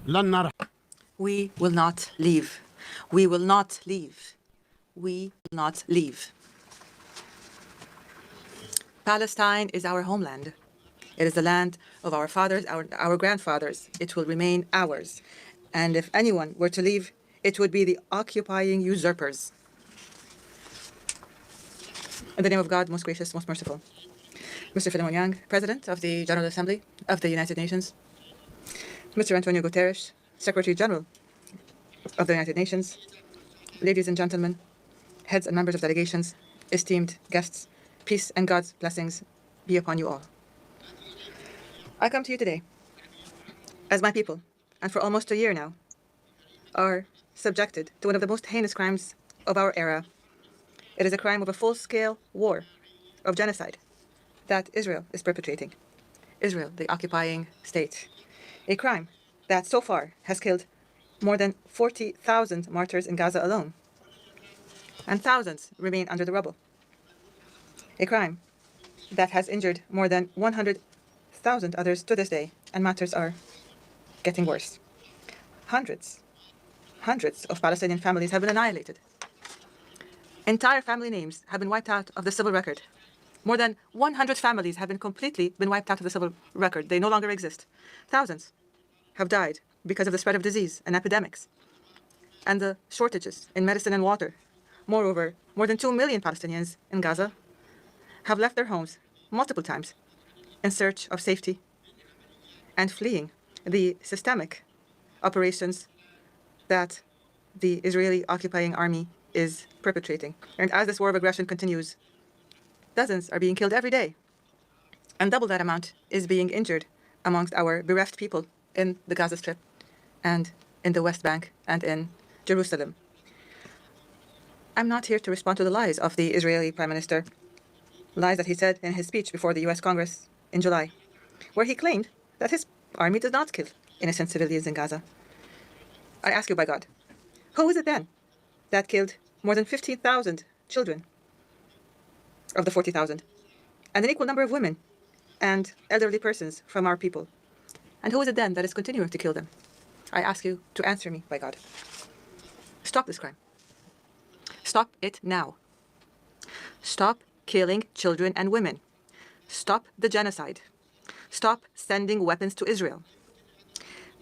لن نرحل. We will not leave. We will not leave. We will not leave. Palestine is our homeland. It is the land of our fathers, our grandfathers. It will remain ours. And if anyone were to leave, it would be the occupying usurpers. In the name of God, most gracious, most merciful. Mr. Philemon Yang, President of the General Assembly of the United Nations. Mr. Antonio Guterres, Secretary General of the United Nations. Ladies and gentlemen, heads and members of delegations, esteemed guests, peace and God's blessings be upon you all. I come to you today as my people, and for almost a year now, are subjected to one of the most heinous crimes of our era. It is a crime of a full-scale war of genocide that Israel is perpetrating. Israel, the occupying state. A crime that so far has killed more than 40,000 martyrs in Gaza alone, and thousands remain under the rubble. A crime that has injured more than 100,000 others to this day, and matters are getting worse. Hundreds of Palestinian families have been annihilated. Entire family names have been wiped out of the civil record. More than 100 families have been completely wiped out of the civil record. They no longer exist. Thousands have died because of the spread of disease and epidemics and the shortages in medicine and water. Moreover, more than 2 million Palestinians in Gaza have left their homes multiple times in search of safety and fleeing the systemic operations that the Israeli occupying army is perpetrating. And as this war of aggression continues, dozens are being killed every day, and double that amount is being injured amongst our bereft people in the Gaza Strip and in the West Bank and in Jerusalem. I'm not here to respond to the lies of the Israeli Prime Minister, lies that he said in his speech before the US Congress in July, where he claimed that his army does not kill innocent civilians in Gaza. I ask you by God, who is it then that killed more than 15,000 children of the 40,000, and an equal number of women and elderly persons from our people? And who is it then that is continuing to kill them? I ask you to answer me by God. Stop this crime. Stop it now. Stop killing children and women. Stop the genocide. Stop sending weapons to Israel.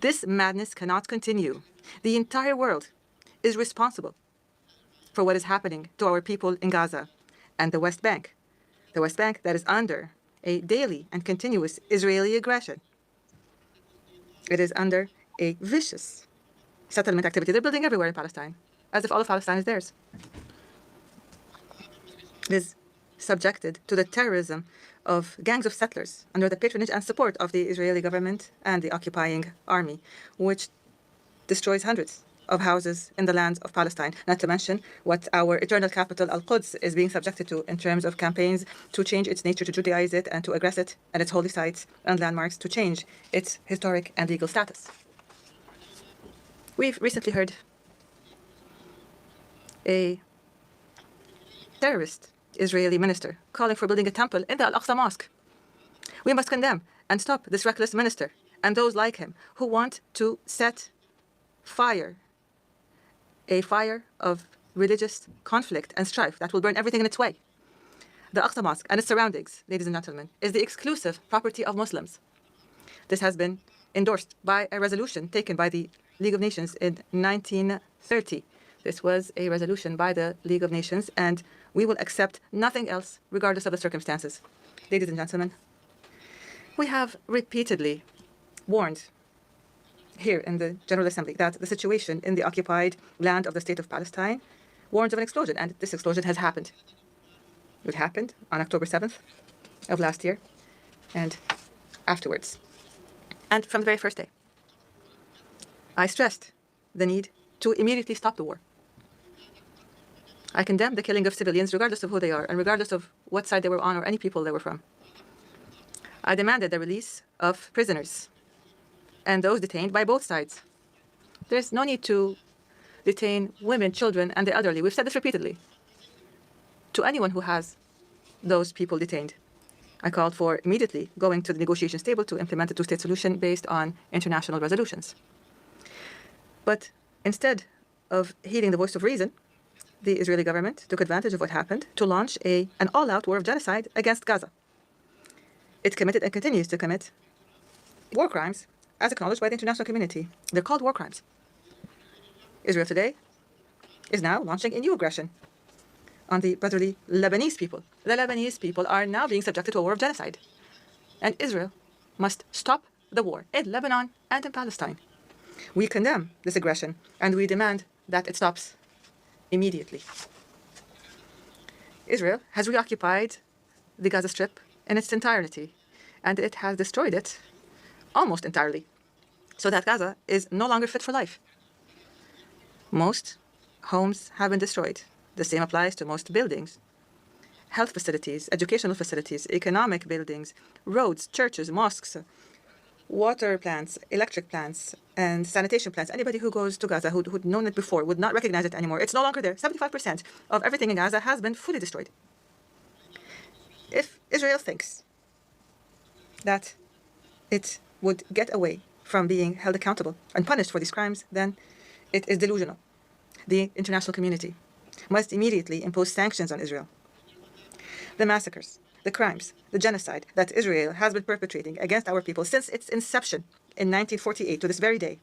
This madness cannot continue. The entire world is responsible for what is happening to our people in Gaza and the West Bank. The West Bank that is under a daily and continuous Israeli aggression. It is under a vicious settlement activity. They're building everywhere in Palestine, as if all of Palestine is theirs. It is subjected to the terrorism of gangs of settlers under the patronage and support of the Israeli government and the occupying army, which destroys hundreds of houses in the lands of Palestine, not to mention what our eternal capital, Al-Quds, is being subjected to in terms of campaigns to change its nature, to Judaize it, and to aggress it and its holy sites and landmarks, to change its historic and legal status. We've recently heard a terrorist Israeli minister calling for building a temple in the Al-Aqsa Mosque. We must condemn and stop this reckless minister and those like him who want to set a fire of religious conflict and strife that will burn everything in its way. The Aqsa Mosque and its surroundings, ladies and gentlemen, is the exclusive property of Muslims. This has been endorsed by a resolution taken by the League of Nations in 1930. This was a resolution by the League of Nations, and we will accept nothing else regardless of the circumstances. Ladies and gentlemen, we have repeatedly warned here in the General Assembly that the situation in the occupied land of the State of Palestine warns of an explosion, and this explosion has happened. It happened on October 7th of last year and afterwards. And from the very first day, I stressed the need to immediately stop the war. I condemn the killing of civilians regardless of who they are and regardless of what side they were on or any people they were from. I demanded the release of prisoners and those detained by both sides. There's no need to detain women, children, and the elderly. We've said this repeatedly to anyone who has those people detained. I called for immediately going to the negotiations table to implement a two-state solution based on international resolutions. But instead of heeding the voice of reason, the Israeli government took advantage of what happened to launch an all-out war of genocide against Gaza. It committed and continues to commit war crimes as acknowledged by the international community. They're called war crimes. Israel today is now launching a new aggression on the brotherly Lebanese people. The Lebanese people are now being subjected to a war of genocide. And Israel must stop the war in Lebanon and in Palestine. We condemn this aggression and we demand that it stops immediately. Israel has reoccupied the Gaza Strip in its entirety, and it has destroyed it almost entirely, so that Gaza is no longer fit for life. Most homes have been destroyed. The same applies to most buildings. Health facilities, educational facilities, economic buildings, roads, churches, mosques, water plants, electric plants, and sanitation plants. Anybody who goes to Gaza who'd known it before would not recognize it anymore. It's no longer there. 75% of everything in Gaza has been fully destroyed. If Israel thinks that it would get away from being held accountable and punished for these crimes, then it is delusional. The international community must immediately impose sanctions on Israel. The massacres, the crimes, the genocide that Israel has been perpetrating against our people since its inception in 1948 to this very day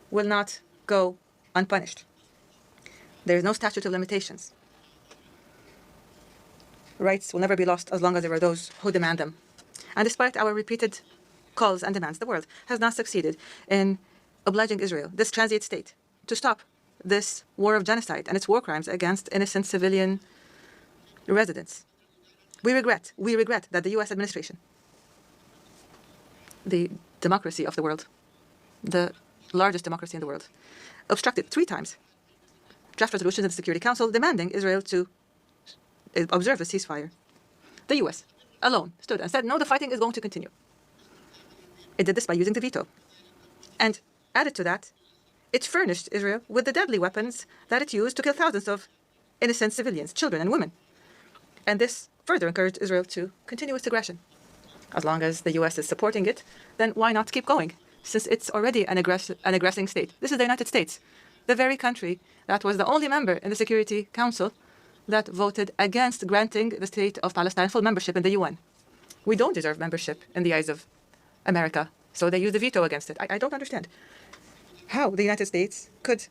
will not go unpunished. There is no statute of limitations. Rights will never be lost as long as there are those who demand them. And despite our repeated calls and demands, the world has not succeeded in obliging Israel, this transient state, to stop this war of genocide and its war crimes against innocent civilian residents. We regret that the U.S. administration, the democracy of the world, the largest democracy in the world, obstructed 3 times draft resolutions in the Security Council demanding Israel to observe a ceasefire. The U.S. alone stood and said, no, the fighting is going to continue. It did this by using the veto. And added to that, it furnished Israel with the deadly weapons that it used to kill thousands of innocent civilians, children and women. And this further encouraged Israel to continue its aggression. As long as the U.S. is supporting it, then why not keep going, since it's already an aggressing state? This is the United States, the very country that was the only member in the Security Council that voted against granting the state of Palestine full membership in the UN. We don't deserve membership in the eyes of America, so they use the veto against it. I don't understand how the United States could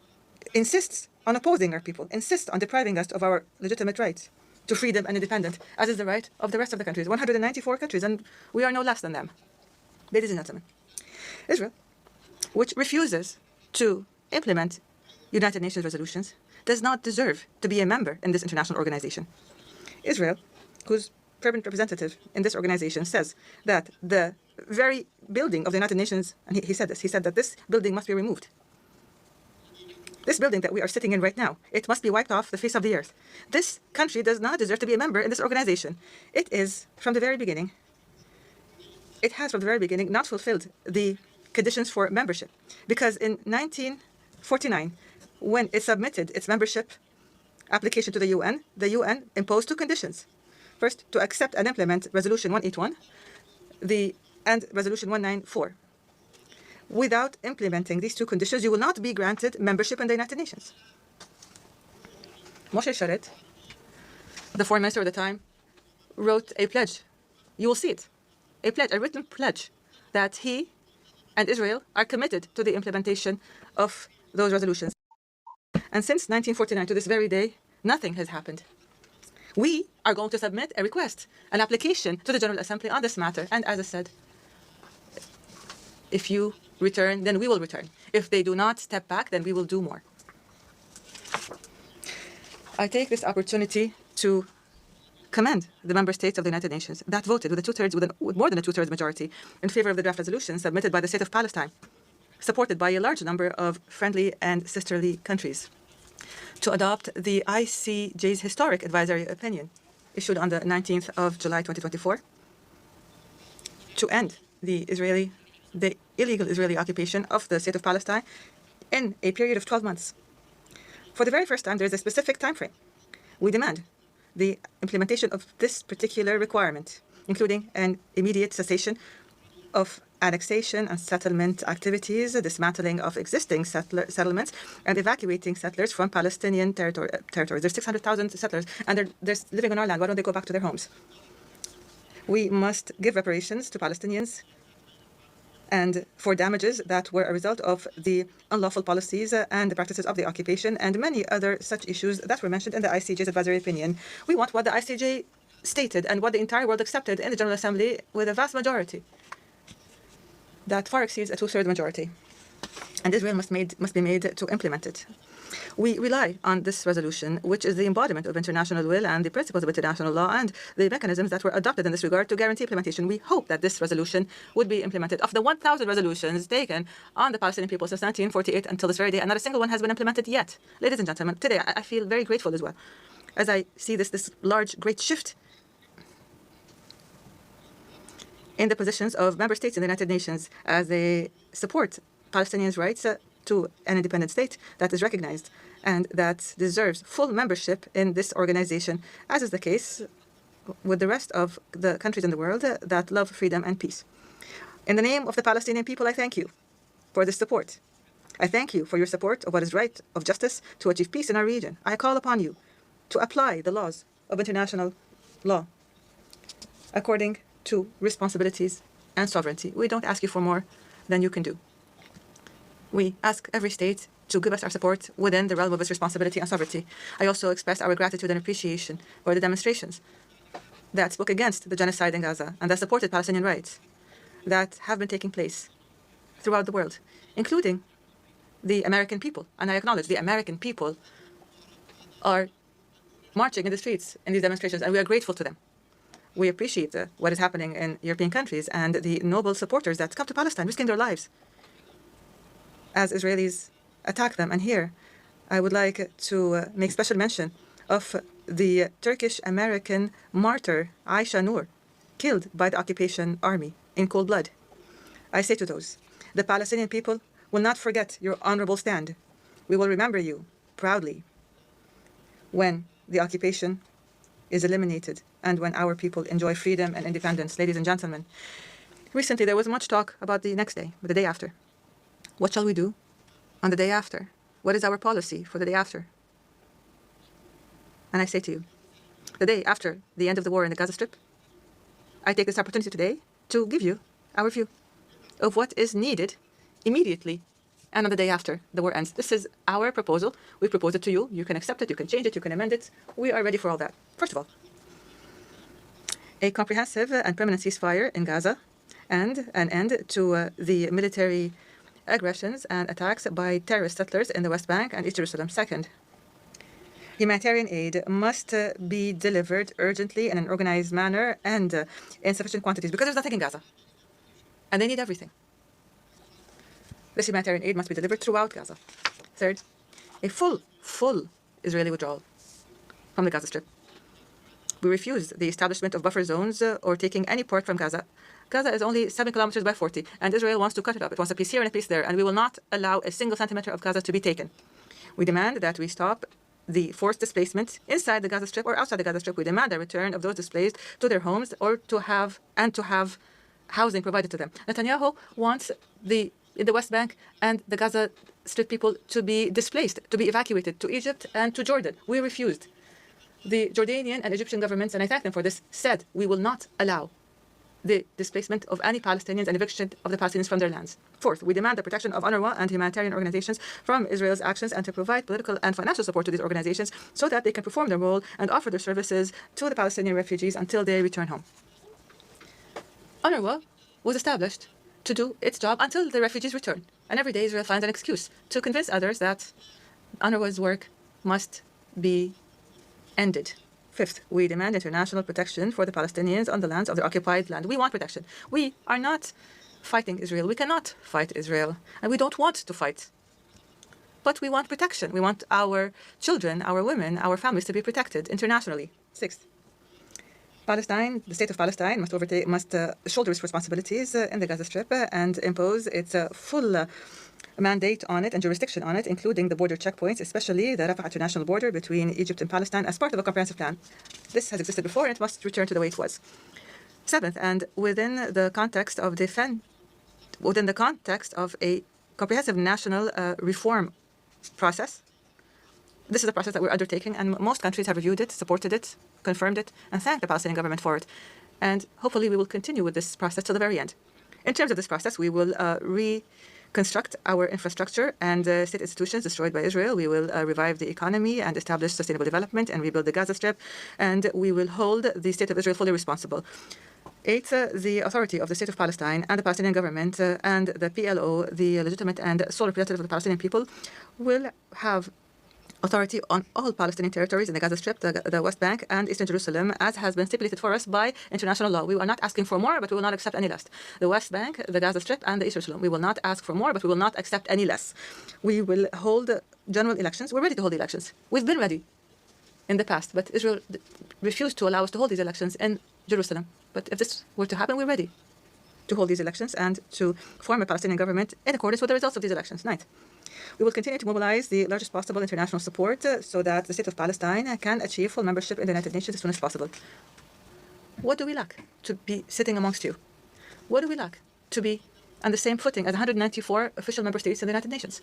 insist on opposing our people, insist on depriving us of our legitimate rights to freedom and independence, as is the right of the rest of the countries, 194 countries, and we are no less than them. Ladies and gentlemen, Israel, which refuses to implement United Nations resolutions, does not deserve to be a member in this international organization. Israel, whose permanent representative in this organization, says that the very building of the United Nations, and he said this, he said that this building must be removed. This building that we are sitting in right now, it must be wiped off the face of the earth. This country does not deserve to be a member in this organization. It is, from the very beginning, it has from the very beginning not fulfilled the conditions for membership. Because in 1949, when it submitted its membership application to the UN imposed 2 conditions. First, to accept and implement Resolution 181 and Resolution 194. Without implementing these 2 conditions, you will not be granted membership in the United Nations. Moshe Sharet, the foreign minister at the time, wrote a pledge. You will see it. A pledge, a written pledge, that he and Israel are committed to the implementation of those resolutions. And since 1949 to this very day, nothing has happened. We are going to submit a request, an application to the General Assembly on this matter. And as I said, if you return, then we will return. If they do not step back, then we will do more. I take this opportunity to commend the member states of the United Nations that voted with more than a two-thirds majority in favor of the draft resolution submitted by the state of Palestine, supported by a large number of friendly and sisterly countries, to adopt the ICJ's historic advisory opinion issued on the 19th of July 2024 to end the illegal Israeli occupation of the state of Palestine in a period of 12 months. For the very first time, there is a specific time frame. We demand the implementation of this particular requirement, including an immediate cessation of annexation and settlement activities, dismantling of existing settlements, and evacuating settlers from Palestinian territories. There's 600,000 settlers, and they're living on our land. Why don't they go back to their homes? We must give reparations to Palestinians and for damages that were a result of the unlawful policies and the practices of the occupation and many other such issues that were mentioned in the ICJ's advisory opinion. We want what the ICJ stated and what the entire world accepted in the General Assembly with a vast majority that far exceeds a two-thirds majority. And Israel must be made to implement it. We rely on this resolution, which is the embodiment of international will and the principles of international law and the mechanisms that were adopted in this regard to guarantee implementation. We hope that this resolution would be implemented. Of the 1,000 resolutions taken on the Palestinian people since 1948 until this very day, and not a single one has been implemented yet. Ladies and gentlemen, today I feel very grateful as well, as I see this large, great shift in the positions of member states in the United Nations as they support Palestinians' rights to an independent state that is recognized and that deserves full membership in this organization, as is the case with the rest of the countries in the world that love freedom and peace. In the name of the Palestinian people, I thank you for this support. I thank you for your support of what is right, of justice, to achieve peace in our region. I call upon you to apply the laws of international law according to responsibilities and sovereignty. We don't ask you for more than you can do. We ask every state to give us our support within the realm of its responsibility and sovereignty. I also express our gratitude and appreciation for the demonstrations that spoke against the genocide in Gaza and that supported Palestinian rights that have been taking place throughout the world, including the American people. And I acknowledge the American people are marching in the streets in these demonstrations, and we are grateful to them. We appreciate what is happening in European countries and the noble supporters that come to Palestine, risking their lives as Israelis attack them. And here, I would like to make special mention of the Turkish-American martyr Aisha Noor, killed by the occupation army in cold blood. I say to those, the Palestinian people will not forget your honorable stand. We will remember you proudly when the occupation is eliminated and when our people enjoy freedom and independence. Ladies and gentlemen, recently there was much talk about the next day, the day after. What shall we do on the day after? What is our policy for the day after? And I say to you, the day after the end of the war in the Gaza Strip, I take this opportunity today to give you our view of what is needed immediately and on the day after the war ends. This is our proposal. We propose it to you. You can accept it, you can change it, you can amend it. We are ready for all that. First of all, a comprehensive and permanent ceasefire in Gaza and an end to the military aggressions and attacks by terrorist settlers in the West Bank and East Jerusalem. Second, humanitarian aid must be delivered urgently in an organized manner and in sufficient quantities, because there's nothing in Gaza, and they need everything. This humanitarian aid must be delivered throughout Gaza. Third, a full Israeli withdrawal from the Gaza Strip. We refuse the establishment of buffer zones or taking any port from Gaza. Gaza is only 7 kilometers by 40, and Israel wants to cut it up. It wants a piece here and a piece there, and we will not allow a single centimeter of Gaza to be taken. We demand that we stop the forced displacement inside the Gaza Strip or outside the Gaza Strip. We demand a return of those displaced to their homes or to have housing provided to them. Netanyahu wants in the West Bank and the Gaza Strip people to be displaced, to be evacuated to Egypt and to Jordan. We refused. The Jordanian and Egyptian governments, and I thank them for this, said we will not allow the displacement of any Palestinians and eviction of the Palestinians from their lands. Fourth, we demand the protection of UNRWA and humanitarian organizations from Israel's actions and to provide political and financial support to these organizations so that they can perform their role and offer their services to the Palestinian refugees until they return home. UNRWA was established to do its job until the refugees return. And every day Israel finds an excuse to convince others that UNRWA's work must be ended. Fifth, we demand international protection for the Palestinians on the lands of their occupied land. We want protection. We are not fighting Israel. We cannot fight Israel. And we don't want to fight. But we want protection. We want our children, our women, our families to be protected internationally. Sixth, Palestine, the state of Palestine must shoulder its responsibilities in the Gaza Strip and impose its full mandate on it and jurisdiction on it, including the border checkpoints, especially the Rafah international border between Egypt and Palestine, as part of a comprehensive plan. This has existed before and it must return to the way it was. Seventh, and within the context of within the context of a comprehensive national reform process. This is a process that we're undertaking, and most countries have reviewed it, supported it, confirmed it, and thanked the Palestinian government for it. And hopefully we will continue with this process till the very end. In terms of this process, we will reconstruct our infrastructure and state institutions destroyed by Israel. We will revive the economy and establish sustainable development and rebuild the Gaza Strip. And we will hold the state of Israel fully responsible. 8, the authority of the State of Palestine and the Palestinian government and the PLO, the legitimate and sole representative of the Palestinian people, will have authority on all Palestinian territories in the Gaza Strip, the West Bank, and Eastern Jerusalem, as has been stipulated for us by international law. We are not asking for more, but we will not accept any less. The West Bank, the Gaza Strip, and the Eastern Jerusalem. We will not ask for more, but we will not accept any less. We will hold general elections. We're ready to hold elections. We've been ready in the past, but Israel refused to allow us to hold these elections in Jerusalem. But if this were to happen, we're ready to hold these elections and to form a Palestinian government in accordance with the results of these elections. 9th. We will continue to mobilize the largest possible international support so that the State of Palestine can achieve full membership in the United Nations as soon as possible. What do we lack to be sitting amongst you? What do we lack to be on the same footing as 194 official member states in the United Nations?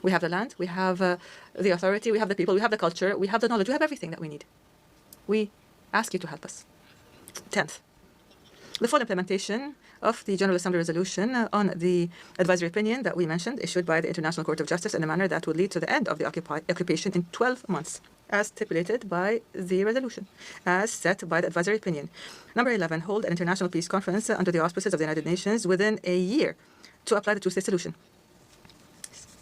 We have the land, we have the authority, we have the people, we have the culture, we have the knowledge, we have everything that we need. We ask you to help us. 10th. The full implementation of the General Assembly resolution on the advisory opinion that we mentioned, issued by the International Court of Justice in a manner that would lead to the end of the occupation in 12 months, as stipulated by the resolution, as set by the advisory opinion. Number 11, hold an international peace conference under the auspices of the United Nations within a year to apply the two-state solution.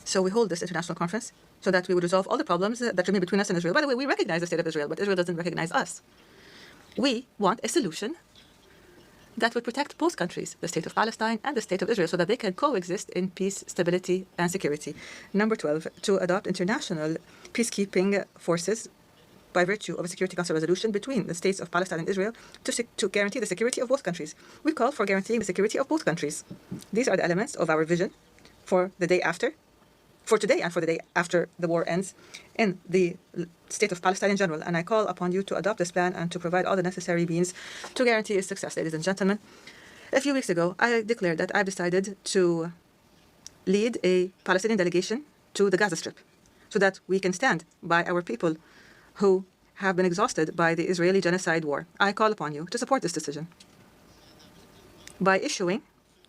So we hold this international conference so that we would resolve all the problems that remain between us and Israel. By the way, we recognize the state of Israel, but Israel doesn't recognize us. We want a solution that would protect both countries, the State of Palestine and the State of Israel, so that they can coexist in peace, stability, and security. Number 12, to adopt international peacekeeping forces by virtue of a Security Council resolution between the states of Palestine and Israel to guarantee the security of both countries. We call for guaranteeing the security of both countries. These are the elements of our vision for the day after, for today and for the day after the war ends in the State of Palestine in general. And I call upon you to adopt this plan and to provide all the necessary means to guarantee its success. Ladies and gentlemen, a few weeks ago, I declared that I've decided to lead a Palestinian delegation to the Gaza Strip so that we can stand by our people who have been exhausted by the Israeli genocide war. I call upon you to support this decision by issuing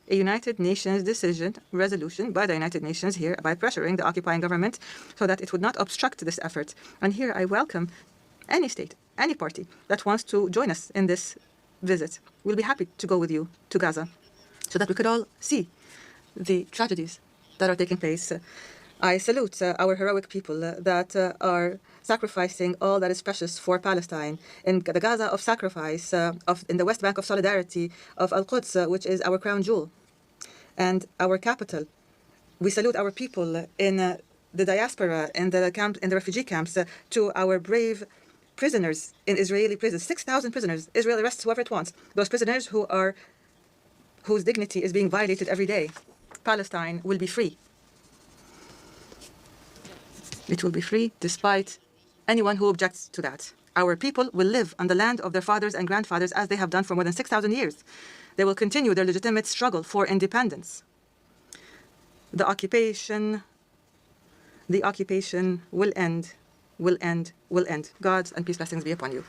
a United Nations decision resolution by the United Nations here by pressuring the occupying government so that it would not obstruct this effort. And here I welcome any state, any party that wants to join us in this visit. We'll be happy to go with you to Gaza so that we could all see the tragedies that are taking place. I salute our heroic people that are sacrificing all that is precious for Palestine. In the Gaza of sacrifice, in the West Bank of solidarity, of Al-Quds, which is our crown jewel and our capital. We salute our people in the diaspora, in the refugee camps, to our brave prisoners in Israeli prisons. 6,000 prisoners. Israel arrests whoever it wants. Those prisoners whose dignity is being violated every day. Palestine will be free. It will be free despite anyone who objects to that. Our people will live on the land of their fathers and grandfathers as they have done for more than 6,000 years. They will continue their legitimate struggle for independence. The occupation will end, will end, will end. God's and peace blessings be upon you.